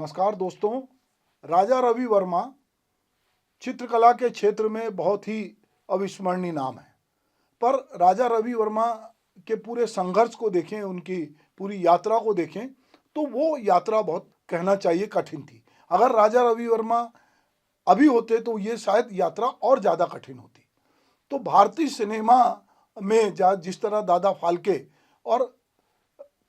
नमस्कार दोस्तों। राजा रवि वर्मा चित्रकला के क्षेत्र में बहुत ही अविस्मरणीय नाम है, पर राजा रवि वर्मा के पूरे संघर्ष को देखें, उनकी पूरी यात्रा को देखें तो वो यात्रा बहुत कहना चाहिए कठिन थी। अगर राजा रवि वर्मा अभी होते तो ये शायद यात्रा और ज़्यादा कठिन होती। तो भारतीय सिनेमा में जिस तरह दादा फाल्के और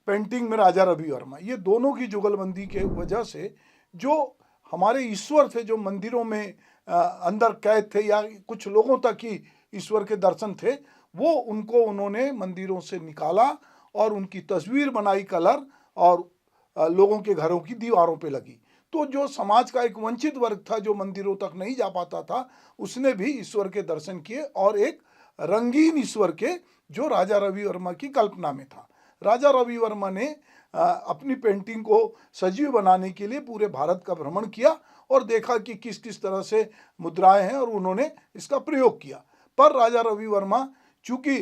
पेंटिंग में राजा रवि वर्मा, ये दोनों की जुगलबंदी के वजह से जो हमारे ईश्वर थे, जो मंदिरों में अंदर कैद थे या कुछ लोगों तक ही ईश्वर के दर्शन थे, वो उनको उन्होंने मंदिरों से निकाला और उनकी तस्वीर बनाई कलर और लोगों के घरों की दीवारों पे लगी। तो जो समाज का एक वंचित वर्ग था, जो मंदिरों तक नहीं जा पाता था, उसने भी ईश्वर के दर्शन किए और एक रंगीन ईश्वर के, जो राजा रवि वर्मा की कल्पना में था। राजा रवि वर्मा ने अपनी पेंटिंग को सजीव बनाने के लिए पूरे भारत का भ्रमण किया और देखा कि किस किस तरह से मुद्राएं हैं और उन्होंने इसका प्रयोग किया। पर राजा रवि वर्मा चूँकि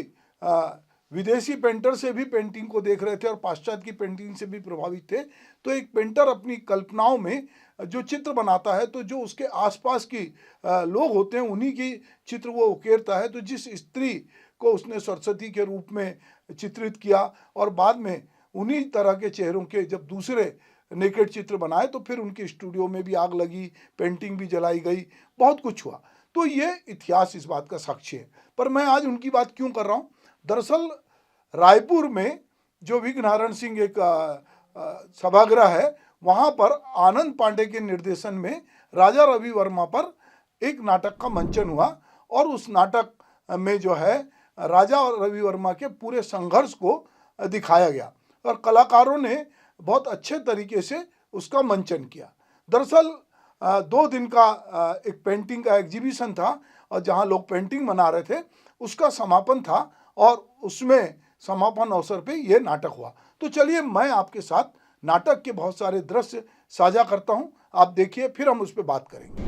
विदेशी पेंटर से भी पेंटिंग को देख रहे थे और पाश्चात्य की पेंटिंग से भी प्रभावित थे, तो एक पेंटर अपनी कल्पनाओं में जो चित्र बनाता है तो जो उसके आसपास की लोग होते हैं उन्हीं की चित्र वो उकेरता है। तो जिस स्त्री को उसने सरस्वती के रूप में चित्रित किया और बाद में उन्हीं तरह के चेहरों के जब दूसरे नेकेड चित्र बनाए तो फिर उनके स्टूडियो में भी आग लगी, पेंटिंग भी जलाई गई, बहुत कुछ हुआ। तो ये इतिहास इस बात का साक्षी है। पर मैं आज उनकी बात क्यों कर रहा हूँ? दरअसल रायपुर में जो विघ्नहरण सिंह एक सभागृह है, वहाँ पर आनंद पांडे के निर्देशन में राजा रवि वर्मा पर एक नाटक का मंचन हुआ और उस नाटक में जो है राजा रवि वर्मा के पूरे संघर्ष को दिखाया गया और कलाकारों ने बहुत अच्छे तरीके से उसका मंचन किया। दरअसल 2 दिन का एक पेंटिंग का एग्जीबिशन था और जहां लोग पेंटिंग बना रहे थे, उसका समापन था और उसमें समापन अवसर पे ये नाटक हुआ। तो चलिए मैं आपके साथ नाटक के बहुत सारे दृश्य साझा करता हूं, आप देखिए, फिर हम उस पर बात करेंगे।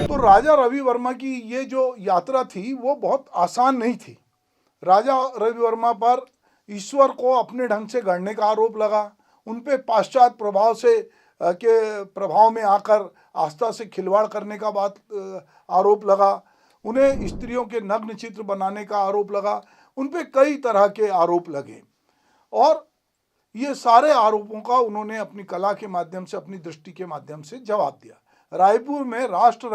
तो राजा रवि वर्मा की ये जो यात्रा थी वो बहुत आसान नहीं थी। राजा रवि वर्मा पर ईश्वर को अपने ढंग से गढ़ने का आरोप लगा, उन पे पाश्चात्य प्रभाव से के प्रभाव में आकर आस्था से खिलवाड़ करने का बात आरोप लगा, उन्हें स्त्रियों के नग्न चित्र बनाने का आरोप लगा, उन पे कई तरह के आरोप लगे और ये सारे आरोपों का उन्होंने अपनी कला के माध्यम से, अपनी दृष्टि के माध्यम से जवाब दिया। रायपुर में राष्ट्र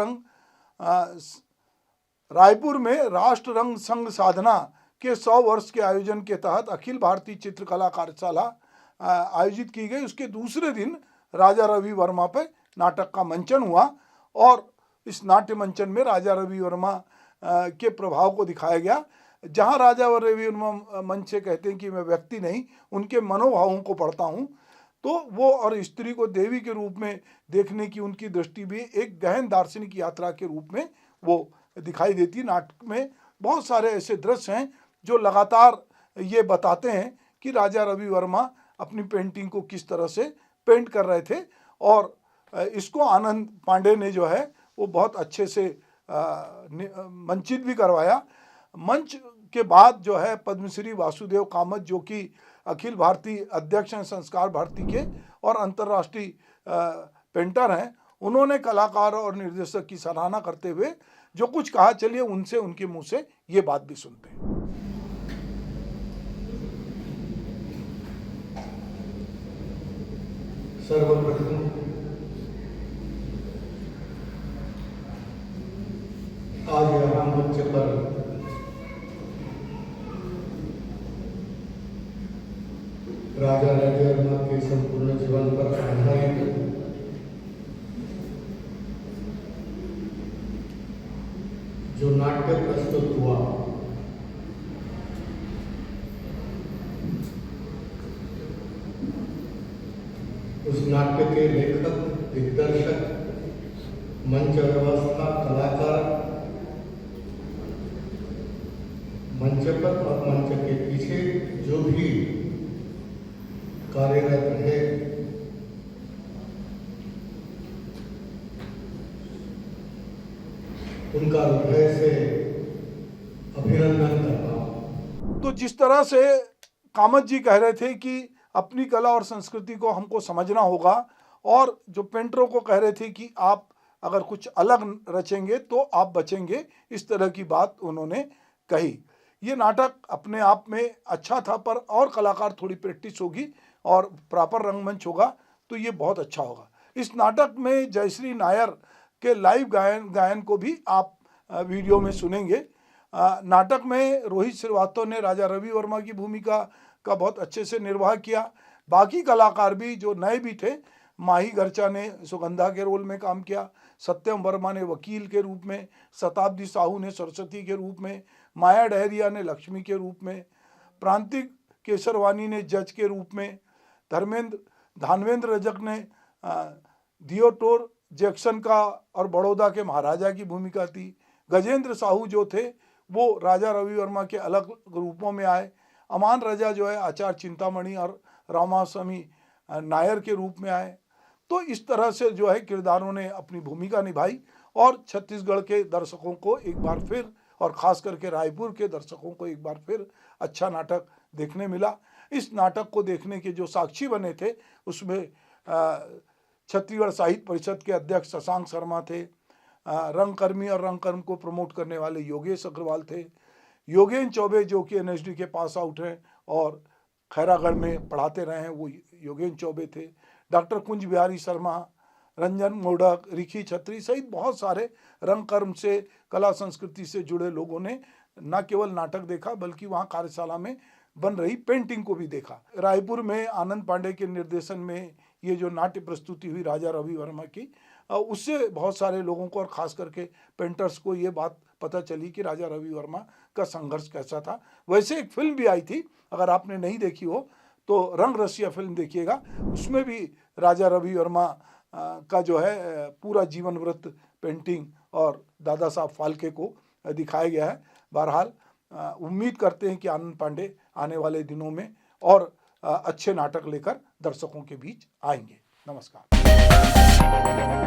रंग संघ साधना के 100 वर्ष के आयोजन के तहत अखिल भारतीय चित्रकला कार्यशाला आयोजित की गई। उसके दूसरे दिन राजा रवि वर्मा पर नाटक का मंचन हुआ और इस नाट्य मंचन में राजा रवि वर्मा के प्रभाव को दिखाया गया। जहां राजा रवि वर्मा मंच से कहते हैं कि मैं व्यक्ति नहीं, उनके मनोभावों को पढ़ता हूँ, तो वो और स्त्री को देवी के रूप में देखने की उनकी दृष्टि भी एक गहन दार्शनिक यात्रा के रूप में वो दिखाई देती। नाटक में बहुत सारे ऐसे दृश्य हैं जो लगातार ये बताते हैं कि राजा रवि वर्मा अपनी पेंटिंग को किस तरह से पेंट कर रहे थे और इसको आनंद पांडे ने जो है वो बहुत अच्छे से मंचित भी करवाया। मंच के बाद जो है पद्मश्री वासुदेव कामत, जो कि अखिल भारतीय अध्यक्ष हैं संस्कार भारती के और अंतर्राष्ट्रीय पेंटर हैं, उन्होंने कलाकार और निर्देशक की सराहना करते हुए जो कुछ कहा, चलिए उनसे, उनके मुंह से ये बात भी सुनते हैं। सर्वप्रथम आज यहाँ मंच पर राजा रवि वर्मा के संपूर्ण जीवन पर आधारित जो नाट्य प्रस्तुत हुआ उस नाट्य के लेखक, दिग्दर्शक, मंच व्यवस्था, कलाकार, मंच पर और मंच के पीछे जो भी कार्यरत रहे, उनका हृदय से अभिनंदन करता हूं। तो जिस तरह से कामत जी कह रहे थे कि अपनी कला और संस्कृति को हमको समझना होगा, और जो पेंटरों को कह रहे थे कि आप अगर कुछ अलग रचेंगे तो आप बचेंगे, इस तरह की बात उन्होंने कही। ये नाटक अपने आप में अच्छा था, पर और कलाकार थोड़ी प्रैक्टिस होगी और प्रॉपर रंगमंच होगा तो ये बहुत अच्छा होगा। इस नाटक में जयश्री नायर के लाइव गायन को भी आप वीडियो में सुनेंगे। नाटक में रोहित श्रीवास्तव ने राजा रवि वर्मा की भूमिका का बहुत अच्छे से निर्वाह किया। बाकी कलाकार भी जो नए भी थे, माही गर्चा ने सुगंधा के रोल में काम किया, सत्यम वर्मा ने वकील के रूप में, शताब्दी साहू ने सरस्वती के रूप में, माया डहरिया ने लक्ष्मी के रूप में, प्रांतिक केसरवानी ने जज के रूप में, धानवेंद्र रजक ने थियोडोर जैक्सन का और बड़ौदा के महाराजा की भूमिका थी। गजेंद्र साहू जो थे वो राजा रवि वर्मा के अलग रूपों में आए। अमान रजा जो है आचार्य चिंतामणि और रामास्वामी नायर के रूप में आए। तो इस तरह से जो है किरदारों ने अपनी भूमिका निभाई और छत्तीसगढ़ के दर्शकों को एक बार फिर, और ख़ास करके रायपुर के दर्शकों को एक बार फिर अच्छा नाटक देखने मिला। इस नाटक को देखने के जो साक्षी बने थे उसमें छत्तीसगढ़ साहित्य परिषद के अध्यक्ष शशांक शर्मा थे, रंगकर्मी और रंगकर्म को प्रमोट करने वाले योगेश अग्रवाल थे, योगेन चौबे जो कि NSD के पास आउट हैं और खैरागढ़ में पढ़ाते रहे हैं, वो योगेन चौबे थे, डॉक्टर कुंज बिहारी शर्मा, रंजन मोडक, रिखी छत्री सहित बहुत सारे रंगकर्म से, कला संस्कृति से जुड़े लोगों ने न केवल नाटक देखा बल्कि वहाँ कार्यशाला में बन रही पेंटिंग को भी देखा। रायपुर में आनंद पांडे के निर्देशन में ये जो नाट्य प्रस्तुति हुई राजा रवि वर्मा की, उससे बहुत सारे लोगों को और ख़ास करके पेंटर्स को ये बात पता चली कि राजा रवि वर्मा का संघर्ष कैसा था। वैसे एक फिल्म भी आई थी, अगर आपने नहीं देखी हो तो रंग रसिया फिल्म देखिएगा, उसमें भी राजा रवि वर्मा का जो है पूरा जीवन वृत्त पेंटिंग और दादा साहब फाल्के को दिखाया गया है। बहरहाल उम्मीद करते हैं कि आनंद पांडे आने वाले दिनों में और अच्छे नाटक लेकर दर्शकों के बीच आएंगे। नमस्कार।